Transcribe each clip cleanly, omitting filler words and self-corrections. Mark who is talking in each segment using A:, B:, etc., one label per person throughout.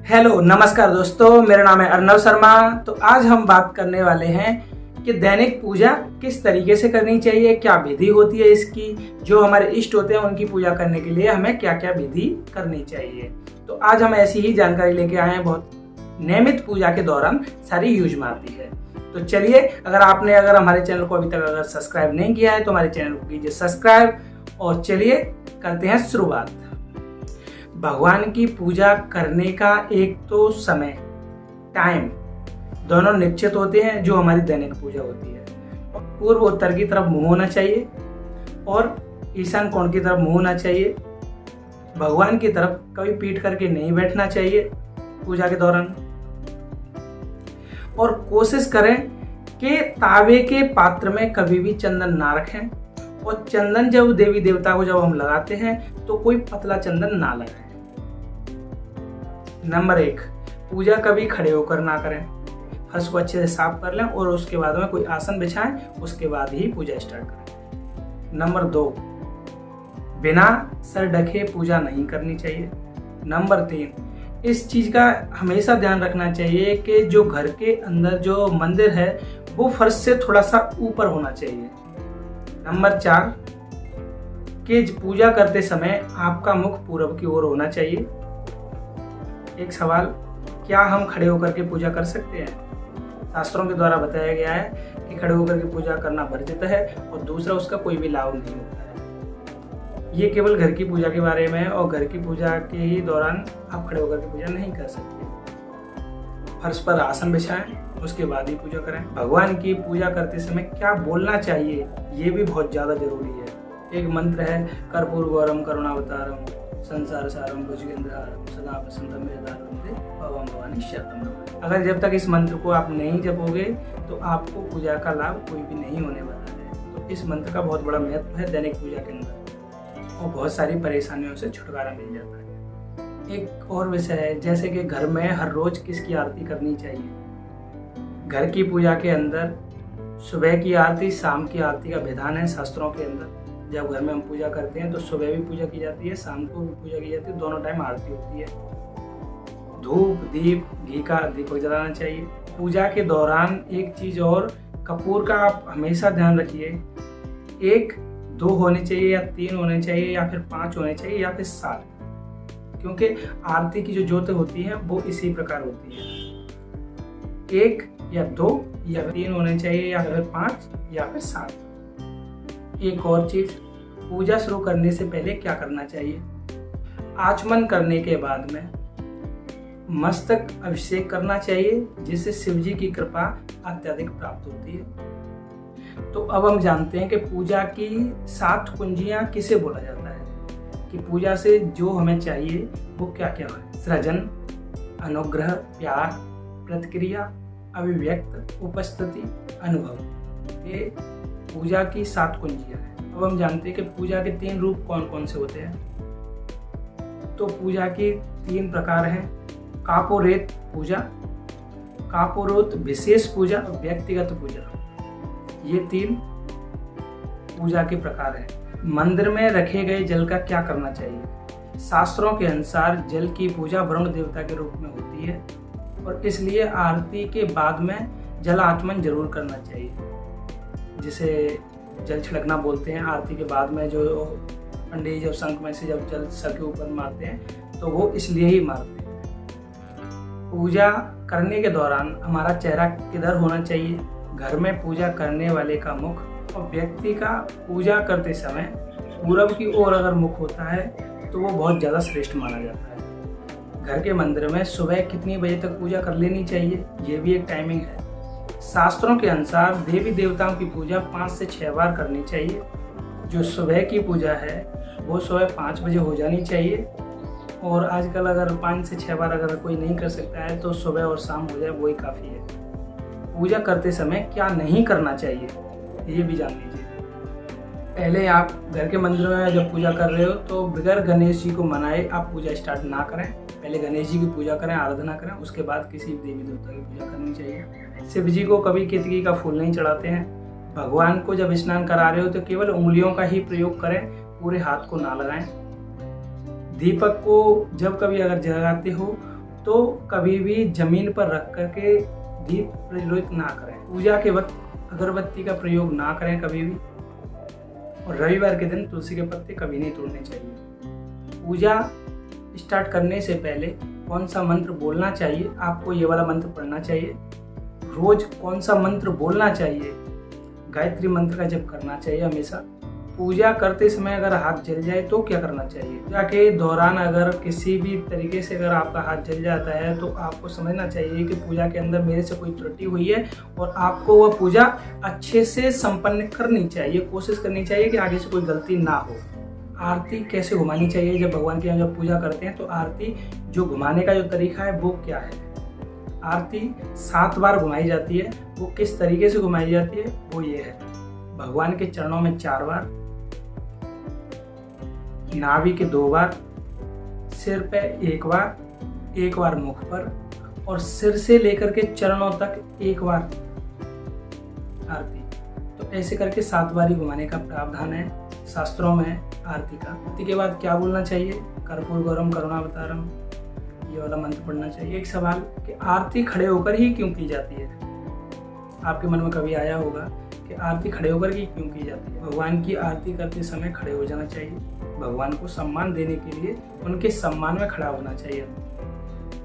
A: Hello नमस्कार दोस्तों, मेरा नाम है अर्नव शर्मा। तो आज हम बात करने वाले हैं कि दैनिक पूजा किस तरीके से करनी चाहिए, क्या विधि होती है इसकी, जो हमारे इष्ट होते हैं उनकी पूजा करने के लिए हमें क्या क्या विधि करनी चाहिए। तो आज हम ऐसी ही जानकारी लेके आए हैं, बहुत नियमित पूजा के दौरान सारी यूज में आती है। तो चलिए, अगर हमारे चैनल को अभी तक अगर सब्सक्राइब नहीं किया है तो हमारे चैनल को कीजिए सब्सक्राइब। और चलिए करते हैं शुरुआत। भगवान की पूजा करने का एक तो समय, टाइम दोनों निश्चित होते हैं जो हमारी दैनिक पूजा होती है। पूर्व उत्तर की तरफ मुंह होना चाहिए और ईशान कोण की तरफ मुंह होना चाहिए। भगवान की तरफ कभी पीठ करके नहीं बैठना चाहिए पूजा के दौरान। और कोशिश करें कि तावे के पात्र में कभी भी चंदन ना रखें। और चंदन जब देवी देवता को जब हम लगाते हैं तो कोई पतला चंदन ना लगाएं। नंबर 1, पूजा कभी खड़े होकर ना करें। फर्श को अच्छे से साफ कर लें और उसके बाद में कोई आसन बिछाएं, उसके बाद ही पूजा स्टार्ट करें। नंबर 2, बिना सर ढके पूजा नहीं करनी चाहिए। नंबर 3, इस चीज का हमेशा ध्यान रखना चाहिए कि जो घर के अंदर जो मंदिर है वो फर्श से थोड़ा सा ऊपर होना चाहिए। नंबर 4, कि पूजा करते समय आपका मुख पूरब की ओर होना चाहिए। एक सवाल, क्या हम खड़े होकर के पूजा कर सकते हैं? शास्त्रों के द्वारा बताया गया है कि खड़े होकर के पूजा करना वर्जित है और दूसरा उसका कोई भी लाभ नहीं होता है। ये केवल घर की पूजा के बारे में है और घर की पूजा के ही दौरान आप खड़े होकर के पूजा नहीं कर सकते। फर्श पर आसन बिछाएं, उसके बाद ही पूजा करें। भगवान की पूजा करते समय क्या बोलना चाहिए ये भी बहुत ज्यादा जरूरी है। एक मंत्र है, कर्पूरगौरम करुणावतारम संसार सारम भुजगेंद्रहारम सदा वसंतम मेधारम भवम भवानी शतम। अगर जब तक इस मंत्र को आप नहीं जपोगे तो आपको पूजा का लाभ कोई भी नहीं होने वाला है। तो इस मंत्र का बहुत बड़ा महत्व है दैनिक पूजा के अंदर और बहुत सारी परेशानियों से छुटकारा मिल जाता है। एक और विषय है, जैसे कि घर में हर रोज किसकी आरती करनी चाहिए। घर की पूजा के अंदर सुबह की आरती, शाम की आरती का विधान है शास्त्रों के अंदर। जब घर में हम पूजा करते हैं तो सुबह भी पूजा की जाती है, शाम को भी पूजा की जाती है, दोनों टाइम आरती होती है। धूप, दीप, घी का दीपक जलाना चाहिए। पूजा के दौरान एक चीज और, कपूर का आप हमेशा ध्यान रखिए। 1, 2 होने चाहिए या 3 होने चाहिए या फिर 5 होने चाहिए या फिर 7, क्योंकि आरती की जो ज्योत होती है वो इसी प्रकार होती है। 1 या 2 या 3 होने चाहिए या फिर 5 या फिर 7। एक और चीज, पूजा शुरू करने से पहले क्या करना चाहिए। आचमन करने के बाद में मस्तक अभिषेक करना चाहिए, जिससे शिव जी की कृपा अत्यधिक प्राप्त होती है। तो अब हम जानते हैं कि पूजा की 7 कुंजियां किसे बोला जाता है, कि पूजा से जो हमें चाहिए वो क्या क्या है। सृजन, अनुग्रह, प्यार, प्रतिक्रिया, अभिव्यक्त, उपस्थिति, अनुभव। ये पूजा की 7 कुंजियां हैं। अब हम जानते हैं कि पूजा के 3 रूप कौन कौन से होते हैं। तो पूजा के 3 प्रकार हैं, कापोरेत पूजा, कापोरोत विशेष पूजा और व्यक्तिगत पूजा। ये 3 पूजा के प्रकार हैं। मंदिर में रखे गए जल का क्या करना चाहिए। शास्त्रों के अनुसार जल की पूजा वरुण देवता के रूप में होती है और इसलिए आरती के बाद में जल आचमन जरूर करना चाहिए, जिसे जल छिड़कना बोलते हैं। आरती के बाद में जो पंडित जी जब शंख में से जब जल सर के ऊपर मारते हैं तो वो इसलिए ही मारते हैं। पूजा करने के दौरान हमारा चेहरा किधर होना चाहिए। घर में पूजा करने वाले का मुख और व्यक्ति का पूजा करते समय पूरब की ओर अगर मुख होता है तो वो बहुत ज़्यादा श्रेष्ठ माना जाता है। घर के मंदिर में सुबह कितनी बजे तक पूजा कर लेनी चाहिए, ये भी एक टाइमिंग है। शास्त्रों के अनुसार देवी देवताओं की पूजा 5 से 6 बार करनी चाहिए। जो सुबह की पूजा है वो सुबह 5 बजे हो जानी चाहिए और आजकल अगर 5 से 6 बार अगर कोई नहीं कर सकता है तो सुबह और शाम हो जाए वही काफ़ी है। पूजा करते समय क्या नहीं करना चाहिए ये भी जान लीजिए। पहले आप घर के मंदिर में जब पूजा कर रहे हो तो बगैर गणेश जी को मनाए आप पूजा स्टार्ट ना करें। पहले गणेश जी की पूजा करें, आराधना करें, उसके बाद किसी देवी देवता की पूजा करनी चाहिए। शिव जी को कभी केतकी का फूल नहीं चढ़ाते हैं। भगवान को जब स्नान करा रहे हो तो केवल उंगलियों का ही प्रयोग करें, पूरे हाथ को ना लगाएं। दीपक को जब कभी अगर जगाते हो तो कभी भी जमीन पर रख करके दीप प्रज्वलित ना करें। पूजा के वक्त अगरबत्ती का प्रयोग ना करें कभी भी। और रविवार के दिन तुलसी के पत्ते कभी नहीं तोड़ने चाहिए। पूजा स्टार्ट करने से पहले कौन सा मंत्र बोलना चाहिए, आपको ये वाला मंत्र पढ़ना चाहिए। रोज कौन सा मंत्र बोलना चाहिए, गायत्री मंत्र का जप करना चाहिए हमेशा। पूजा करते समय अगर हाथ जल जाए तो क्या करना चाहिए। पूजा के दौरान अगर किसी भी तरीके से अगर आपका हाथ जल जाता है तो आपको समझना चाहिए कि पूजा के अंदर मेरे से कोई त्रुटि हुई है और आपको वह पूजा अच्छे से संपन्न करनी चाहिए। कोशिश करनी चाहिए कि आगे से कोई गलती ना हो। आरती कैसे घुमानी चाहिए, जब भगवान की जब पूजा करते हैं तो आरती जो घुमाने का जो तरीका है वो क्या है। आरती 7 बार घुमाई जाती है। वो किस तरीके से घुमाई जाती है वो ये है, भगवान के चरणों में 4 बार, नाभि के 2 बार, सिर पे 1 बार मुख पर, और सिर से लेकर के चरणों तक 1 बार आरती। तो ऐसे करके 7 बार ही घुमाने का प्रावधान है शास्त्रों में आरती का। आरती के बाद क्या बोलना चाहिए, कर्पूर गौरम करुणावतारम, ये वाला मंत्र पढ़ना चाहिए। एक सवाल कि आरती खड़े होकर ही क्यों की जाती है। आपके मन में कभी आया होगा कि आरती खड़े होकर ही क्यों की जाती है। भगवान की आरती करते समय खड़े हो जाना चाहिए। भगवान को सम्मान देने के लिए उनके सम्मान में खड़ा होना चाहिए,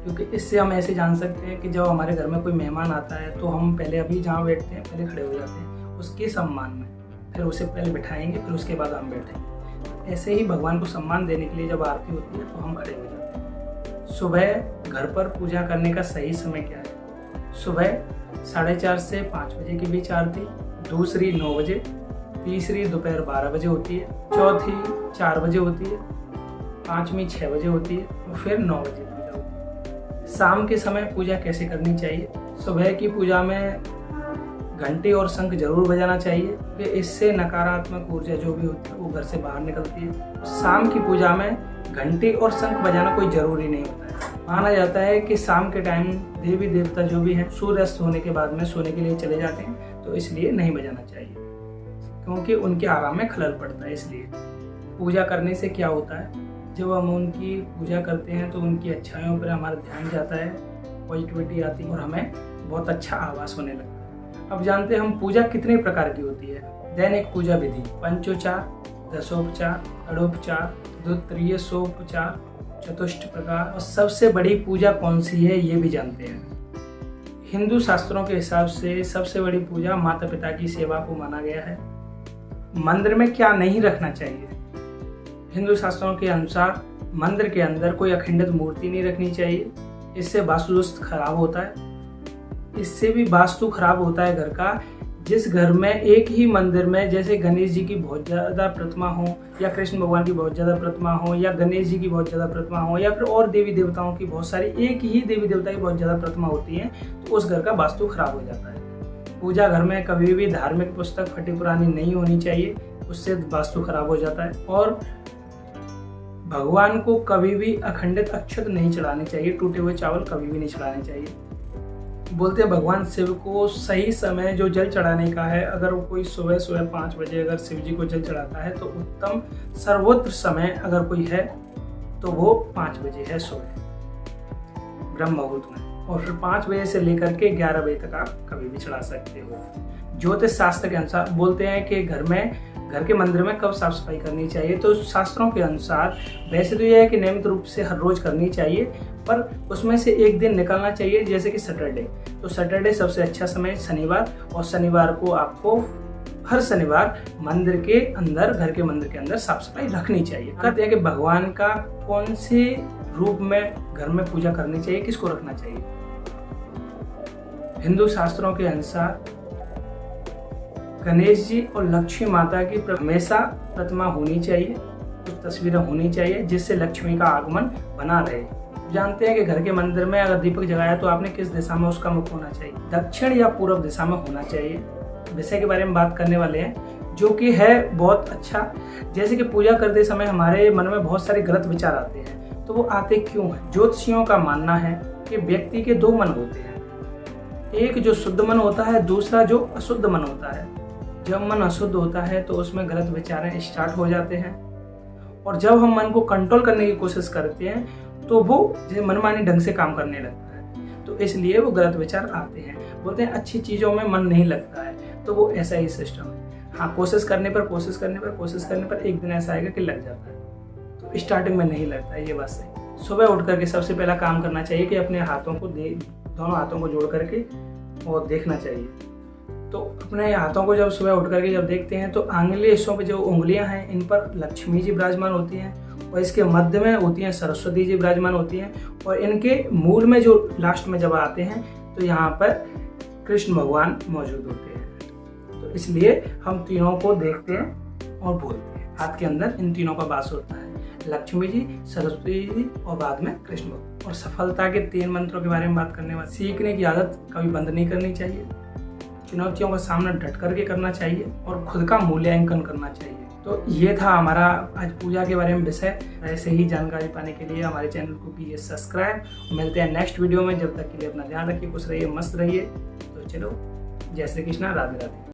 A: क्योंकि इससे हम ऐसे जान सकते हैं कि जब हमारे घर में कोई मेहमान आता है तो हम पहले अभी जहाँ बैठते हैं पहले खड़े हो जाते हैं उसके सम्मान में, फिर उसे पहले बैठाएंगे फिर उसके बाद हम बैठेंगे। ऐसे ही भगवान को सम्मान देने के लिए जब आरती होती है तो हम खड़े हो जाते हैं। सुबह घर पर पूजा करने का सही समय क्या है। सुबह 4:30 से 5 बजे के बीच आरती, दूसरी 9 बजे, तीसरी दोपहर 12 बजे होती है, चौथी 4 बजे होती है, 5वीं 6 बजे होती है और फिर 9 बजे पूजा होती है। शाम के समय पूजा कैसे करनी चाहिए। सुबह की पूजा में घंटी और शंख जरूर बजाना चाहिए कि इससे नकारात्मक ऊर्जा जो भी होती है वो घर से बाहर निकलती है। शाम की पूजा में घंटी और शंख बजाना कोई जरूरी नहीं होता है। माना जाता है कि शाम के टाइम देवी देवता जो भी हैं सूर्यास्त होने के बाद में सोने के लिए चले जाते हैं, तो इसलिए नहीं बजाना चाहिए क्योंकि उनके आराम में खलल पड़ता है। इसलिए पूजा करने से क्या होता है, जब हम उनकी पूजा करते हैं तो उनकी अच्छाइयों पर हमारा ध्यान जाता है, पॉजिटिविटी आती है और हमें बहुत अच्छा आभास होने लगता है। अब जानते हैं हम पूजा कितने प्रकार की होती है। दैनिक पूजा विधि, पंचोपचार, दशोपचार, षडोपचार, द्वितीय सोपचार, चतुष्ट प्रकार, और सबसे बड़ी पूजा कौन सी है ये भी जानते हैं। हिंदू शास्त्रों के हिसाब से सबसे बड़ी पूजा माता पिता की सेवा को माना गया है। मंदिर में क्या नहीं रखना चाहिए। हिंदू शास्त्रों के अनुसार मंदिर के अंदर कोई अखंडित मूर्ति नहीं रखनी चाहिए, इससे वास्तु दोष खराब होता है। इससे भी वास्तु खराब होता है घर का। जिस घर में एक ही मंदिर में जैसे गणेश जी की बहुत ज़्यादा प्रतिमा हो, या कृष्ण भगवान की बहुत ज़्यादा प्रतिमा हो, या गणेश जी की बहुत ज़्यादा प्रतिमा हो, या फिर और देवी देवताओं की बहुत सारी, एक ही देवी देवता की बहुत ज़्यादा प्रतिमा होती है, तो उस घर का वास्तु खराब हो जाता है। पूजा घर में कभी भी धार्मिक पुस्तक फटी पुरानी नहीं होनी चाहिए, उससे वास्तु खराब हो जाता है। और भगवान को कभी भी अखंडित अक्षत नहीं चढ़ाने चाहिए, टूटे हुए चावल कभी भी नहीं चढ़ाने चाहिए। बोलते हैं भगवान शिव को सही समय जो जल चढ़ाने का है, अगर वो कोई सुबह 5 बजे अगर शिव जी को जल चढ़ाता है तो उत्तम सर्वोत्तम समय अगर कोई है तो वो 5 बजे है सुबह ब्रह्म मुहूर्त में, और फिर 5 बजे से लेकर के 11 बजे तक आप कभी भी चढ़ा सकते हो। ज्योतिष शास्त्र के अनुसार बोलते हैं कि घर के मंदिर में कब साफ सफाई करनी चाहिए। तो शास्त्रों के अनुसार वैसे तो यह है कि नियमित रूप से हर रोज करनी चाहिए, पर उसमें से एक दिन निकलना चाहिए, जैसे कि सैटरडे। तो सैटरडे सबसे अच्छा समय शनिवार, और शनिवार को आपको हर शनिवार मंदिर के अंदर, घर के मंदिर के अंदर साफ सफाई रखनी चाहिए। कहते हैं कि भगवान का कौन से रूप में घर में पूजा करनी चाहिए, किसको रखना चाहिए। हिंदू शास्त्रों के अनुसार गणेश जी और लक्ष्मी माता की हमेशा प्रतिमा होनी चाहिए, कुछ तस्वीरें होनी चाहिए, जिससे लक्ष्मी का आगमन बना रहे। जानते हैं कि घर के मंदिर में अगर दीपक जगाया तो आपने किस दिशा में उसका मुख होना चाहिए, दक्षिण या पूर्व दिशा में होना चाहिए। विषय के बारे में बात करने वाले हैं जो कि है बहुत अच्छा। जैसे कि पूजा करते समय हमारे मन में बहुत सारे गलत विचार आते हैं, तो वो आते क्यों हैं। ज्योतिषियों का मानना है कि व्यक्ति के 2 मन होते हैं, एक जो शुद्ध मन होता है, दूसरा जो अशुद्ध मन होता है। जब मन अशुद्ध होता है तो उसमें गलत विचार स्टार्ट हो जाते हैं, और जब हम मन को कंट्रोल करने की कोशिश करते हैं तो वो जैसे मनमानी ढंग से काम करने लगता है, तो इसलिए वो गलत विचार आते हैं। बोलते हैं अच्छी चीज़ों में मन नहीं लगता है, तो वो ऐसा ही सिस्टम है। हाँ, कोशिश करने पर एक दिन ऐसा आएगा कि लग जाता है, तो स्टार्टिंग में नहीं लगता है, ये बात सही। सुबह उठ करके सबसे पहला काम करना चाहिए कि अपने हाथों को दोनों हाथों को जोड़ करके और देखना चाहिए। तो अपने हाथों को जब सुबह उठ करके जब देखते हैं तो आंगुली हिस्सों पे जो उंगलियां हैं इन पर लक्ष्मी जी विराजमान होती हैं, और इसके मध्य में होती हैं सरस्वती जी विराजमान होती हैं, और इनके मूल में जो लास्ट में जब आते हैं तो यहाँ पर कृष्ण भगवान मौजूद होते हैं। तो इसलिए हम तीनों को देखते हैं और बोलते हैं। हाथ के अंदर इन तीनों का वास होता है, लक्ष्मी जी, सरस्वती जी और बाद में कृष्ण भगवान। और सफलता के 3 मंत्रों के बारे में बात करने वाले, सीखने की आदत कभी बंद नहीं करनी चाहिए, चुनौतियों का सामना डट करके करना चाहिए और खुद का मूल्यांकन करना चाहिए। तो ये था हमारा आज पूजा के बारे में विषय। ऐसे ही जानकारी पाने के लिए हमारे चैनल को कीजिए सब्सक्राइब। मिलते हैं नेक्स्ट वीडियो में, जब तक के लिए अपना ध्यान रखिए, खुश रहिए, मस्त रहिए। तो चलो, जय श्री कृष्णा, राधे राधे।